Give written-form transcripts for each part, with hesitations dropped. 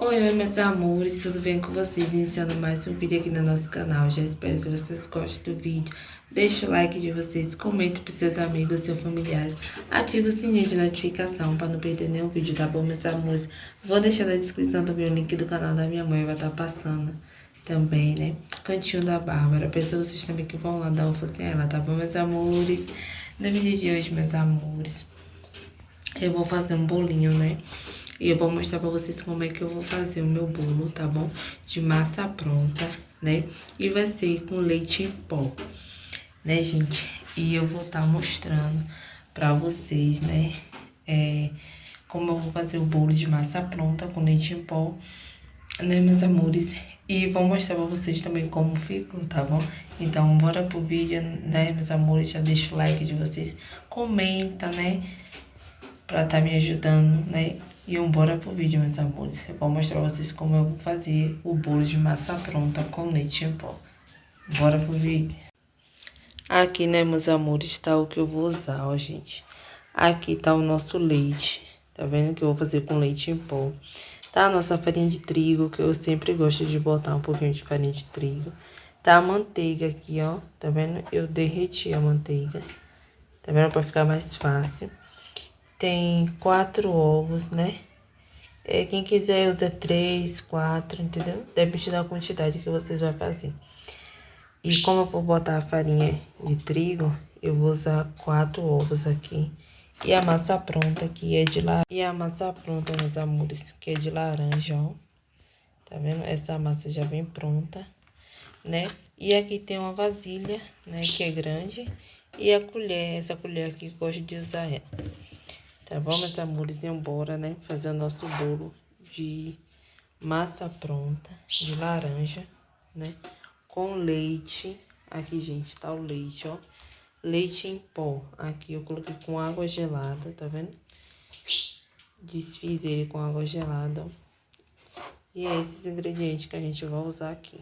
Oi, meus amores, tudo bem com vocês? Iniciando mais um vídeo aqui no nosso canal. Já espero que vocês gostem do vídeo. Deixe o like de vocês, comente para seus amigos, seus familiares. Ative o sininho de notificação para não perder nenhum vídeo, tá bom, meus amores? Vou deixar na descrição também o link do canal da minha mãe, vai estar passando também, né? Cantinho da Bárbara. Peço a vocês também que vão lá dar uma força a ela, tá bom, meus amores? No vídeo de hoje, meus amores, eu vou fazer um bolinho, né? E eu vou mostrar pra vocês como é que eu vou fazer o meu bolo, tá bom? De massa pronta, né? E vai ser com leite em pó, né, gente? E eu vou estar mostrando pra vocês, né? Como eu vou fazer o bolo de massa pronta com leite em pó, né, meus amores? E vou mostrar pra vocês também como ficou, tá bom? Então, bora pro vídeo, né, meus amores? Já deixa o like de vocês, comenta, né? Pra tá me ajudando, né? E bora pro vídeo, meus amores. Eu vou mostrar pra vocês como eu vou fazer o bolo de massa pronta com leite em pó. Bora pro vídeo. Aqui, né, meus amores, tá o que eu vou usar, ó, gente. Aqui tá o nosso leite. Tá vendo que eu vou fazer com leite em pó. Tá a nossa farinha de trigo, que eu sempre gosto de botar um pouquinho de farinha de trigo. Tá a manteiga aqui, ó. Tá vendo? Eu derreti a manteiga. Tá vendo? Pra ficar mais fácil. Tem 4 ovos, né? Quem quiser usa 3, 4, entendeu? Depende da quantidade que vocês vão fazer. E como eu vou botar a farinha de trigo, eu vou usar 4 ovos aqui. E a massa pronta, que é de laranja. E a massa pronta, meus amores, que é de laranja, ó. Tá vendo? Essa massa já vem pronta, né? E aqui tem uma vasilha, né, que é grande. E a colher, essa colher aqui, eu gosto de usar ela. Tá bom, meus amores? E embora, né? Fazer o nosso bolo de massa pronta, de laranja, né? Com leite. Aqui, gente, tá o leite, ó. Leite em pó. Aqui eu coloquei com água gelada, tá vendo? Desfiz ele com água gelada, ó. E é esses ingredientes que a gente vai usar aqui.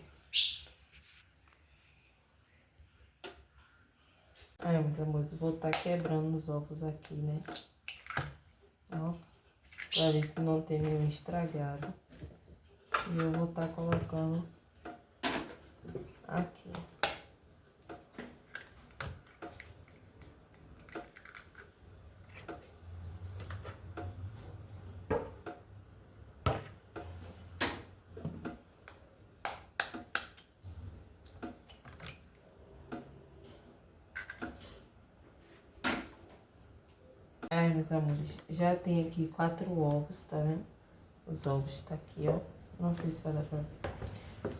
Aí, meus amores, vou estar quebrando os ovos aqui, né? Ó. Pra ver se não tem nenhum estragado. E eu vou estar colocando aqui. Ai, meus amores, já tem aqui 4 ovos, tá vendo? Os ovos tá aqui, ó. Não sei se vai dar pra ver.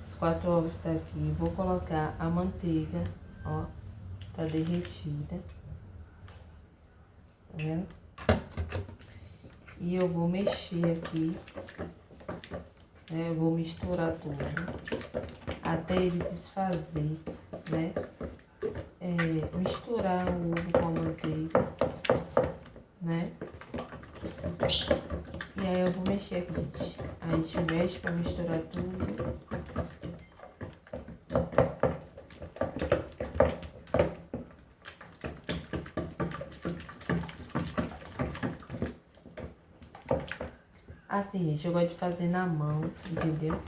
Os 4 ovos tá aqui. Vou colocar a manteiga, ó. Tá derretida. Tá vendo? E eu vou mexer aqui, né? Eu vou misturar tudo até ele desfazer, né? Misturar o ovo com a manteiga, né? E aí eu vou mexer aqui, gente. Aí a gente mexe pra misturar tudo. Assim, gente, eu gosto de fazer na mão, entendeu?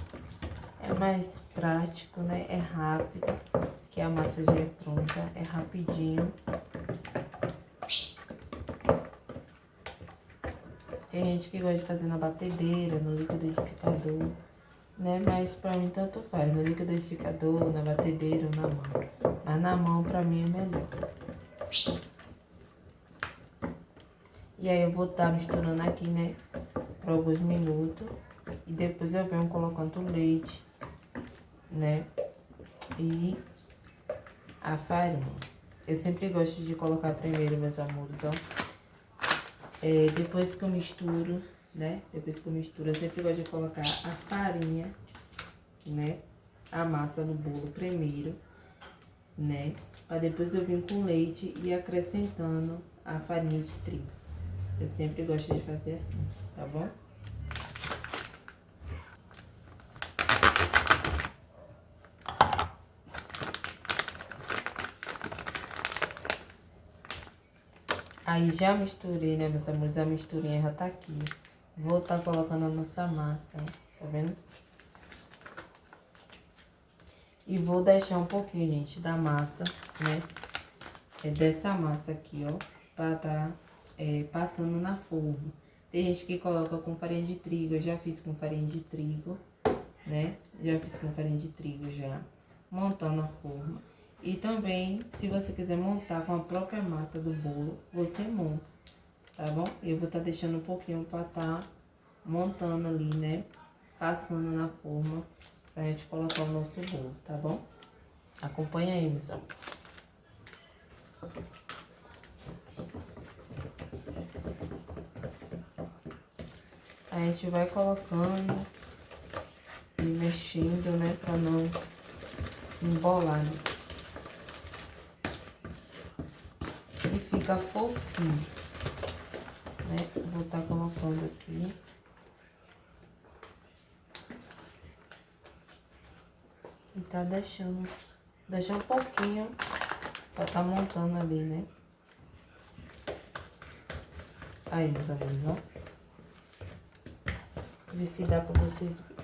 É mais prático, né? É rápido, que a massa já é pronta, é rapidinho. Tem gente que gosta de fazer na batedeira, no liquidificador, né? Mas pra mim tanto faz, no liquidificador, na batedeira ou na mão. Mas na mão pra mim é melhor. E aí eu vou estar misturando aqui, né? Por alguns minutos. E depois eu venho colocando o leite, né? E a farinha. Eu sempre gosto de colocar primeiro, meus amores, ó. Depois que eu misturo, né? Depois que eu misturo, eu sempre gosto de colocar a farinha, né? A massa no bolo primeiro, né? Pra depois eu vir com leite e acrescentando a farinha de trigo. Eu sempre gosto de fazer assim, tá bom? Aí já misturei, né, meus amores? A misturinha já tá aqui. Vou estar colocando a nossa massa, tá tá vendo? E vou deixar um pouquinho, gente, da massa, né? Dessa massa aqui, ó, pra tá passando na forma. Tem gente que coloca com farinha de trigo, eu já fiz com farinha de trigo, né? Já fiz com farinha de trigo já, montando a forma. E também, se você quiser montar com a própria massa do bolo, você monta, tá bom? Eu vou estar deixando um pouquinho pra tá montando ali, né? Passando na forma pra gente colocar o nosso bolo, tá bom? Acompanha aí, meus amores. A gente vai colocando e mexendo, né? Pra não embolar, né? E fica fofinho, né? Vou estar colocando aqui. E tá deixando um pouquinho pra tá montando ali, né? Aí, meus amigos, ó. Ver se dá pra vocês verem.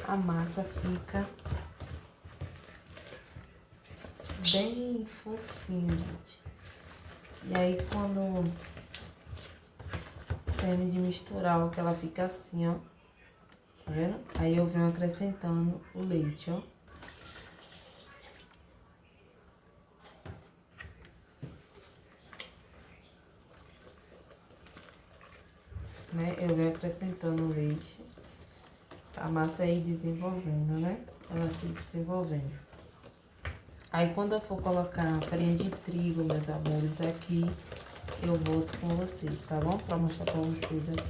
A massa fica bem fofinha, gente. E aí, quando termino de misturar, ó, que ela fica assim, ó. Tá vendo? Aí eu venho acrescentando o leite, ó. Né? Eu venho acrescentando o leite. A massa aí desenvolvendo, né? Ela se desenvolvendo. Aí, quando eu for colocar a farinha de trigo, meus amores, aqui, eu volto com vocês, tá bom? Pra mostrar pra vocês aqui.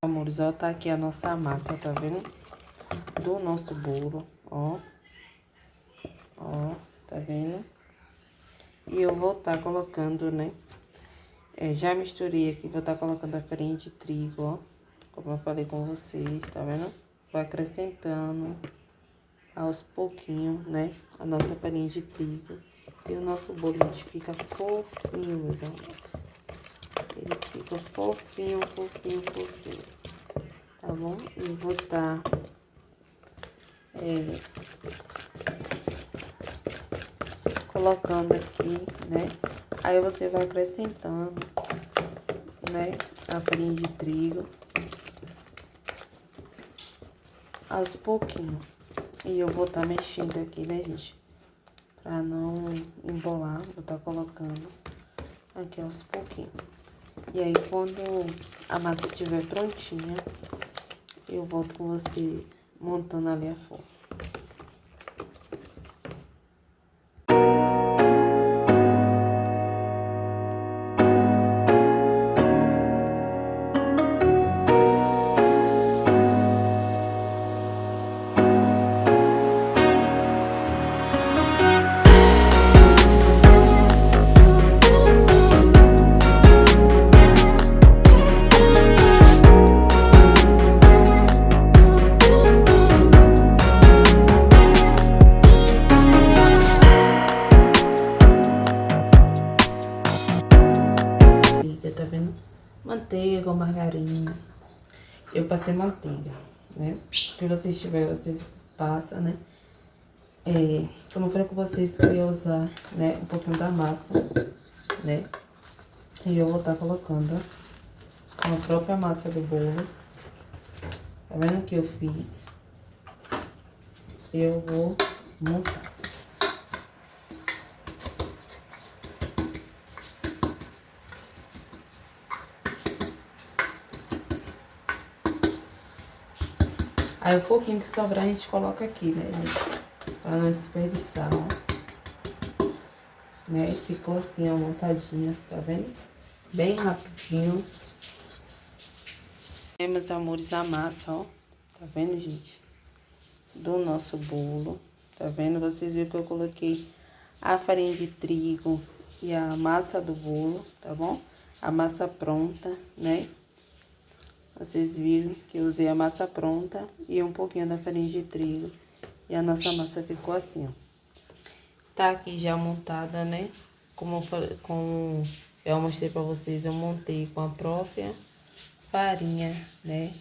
Amores, ó, tá aqui a nossa massa, tá vendo? Do nosso bolo, ó. Ó, tá vendo? E eu vou tá colocando, né? Já misturei aqui, vou tá colocando a farinha de trigo, ó. Como eu falei com vocês, tá vendo? Vou acrescentando aos pouquinhos, né? A nossa farinha de trigo. E o nosso bolo, gente, fica fofinho, meus amores. Eles ficam fofinho, fofinho, fofinho. Tá bom? E vou tá... colocando aqui, né? Aí você vai acrescentando, né? A farinha de trigo. Aos pouquinhos. E eu vou estar mexendo aqui, né, gente? Pra não embolar, vou estar colocando aqui aos pouquinhos. E aí, quando a massa estiver prontinha, eu volto com vocês montando ali a forma. Tá vendo? Manteiga ou margarina. Eu passei manteiga, né? O que vocês tiverem, vocês passam, né? Como eu falei com vocês que eu ia usar, né? Um pouquinho da massa, né? E eu vou estar colocando a própria massa do bolo. Tá vendo o que eu fiz? Eu vou montar. Aí o pouquinho que sobrar a gente coloca aqui, né, gente? Pra não desperdiçar, ó. Né? Ficou assim, ó, montadinha, tá vendo? Bem rapidinho. Meus amores, a massa, ó. Tá vendo, gente? Do nosso bolo. Tá vendo? Vocês viram que eu coloquei a farinha de trigo e a massa do bolo, tá bom? A massa pronta, né? Vocês viram que eu usei a massa pronta e um pouquinho da farinha de trigo. E a nossa massa ficou assim, ó. Tá aqui já montada, né? Como Eu mostrei pra vocês, eu montei com a própria farinha, né?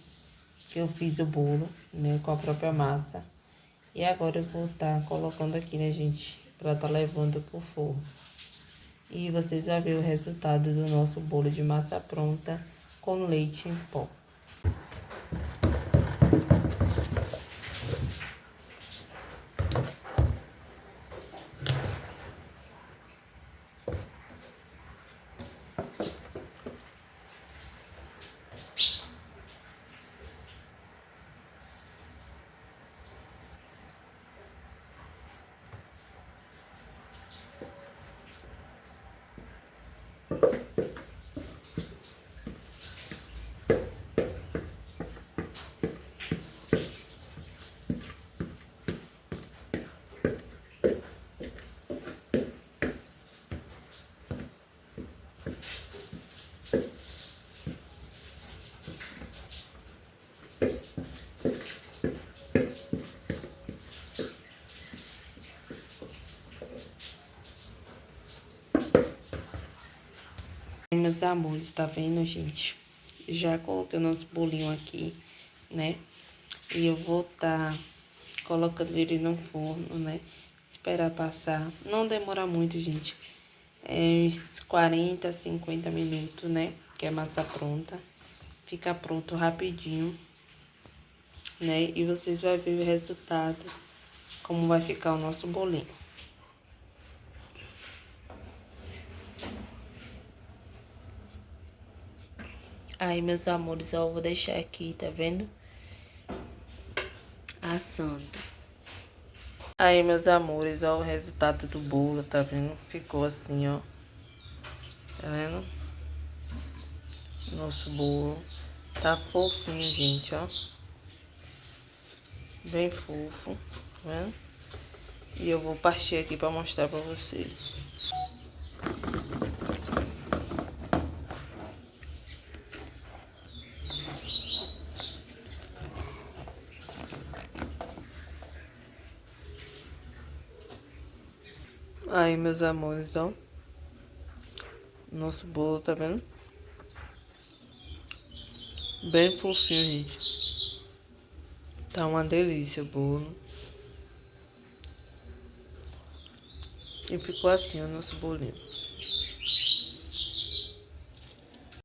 Que eu fiz o bolo, né? Com a própria massa. E agora eu vou estar colocando aqui, né, gente? Pra estar levando pro forno. E vocês vão ver o resultado do nosso bolo de massa pronta com leite em pó. Meus amores, tá vendo, gente? Já coloquei o nosso bolinho aqui, né? E eu vou tá colocando ele no forno, né? Esperar passar. Não demora muito, gente. É uns 40, 50 minutos, né? Que é massa pronta. Fica pronto rapidinho, né? E vocês vão ver o resultado, como vai ficar o nosso bolinho. Aí, meus amores, eu vou deixar aqui, tá vendo? Assando. Aí, meus amores, ó, o resultado do bolo, tá vendo? Ficou assim, ó. Tá vendo? Nosso bolo tá fofinho, gente, ó. Bem fofo, tá vendo? E eu vou partir aqui pra mostrar pra vocês. Aí, meus amores, ó. Nosso bolo, tá vendo? Bem fofinho, gente. Tá uma delícia o bolo. E ficou assim o nosso bolinho.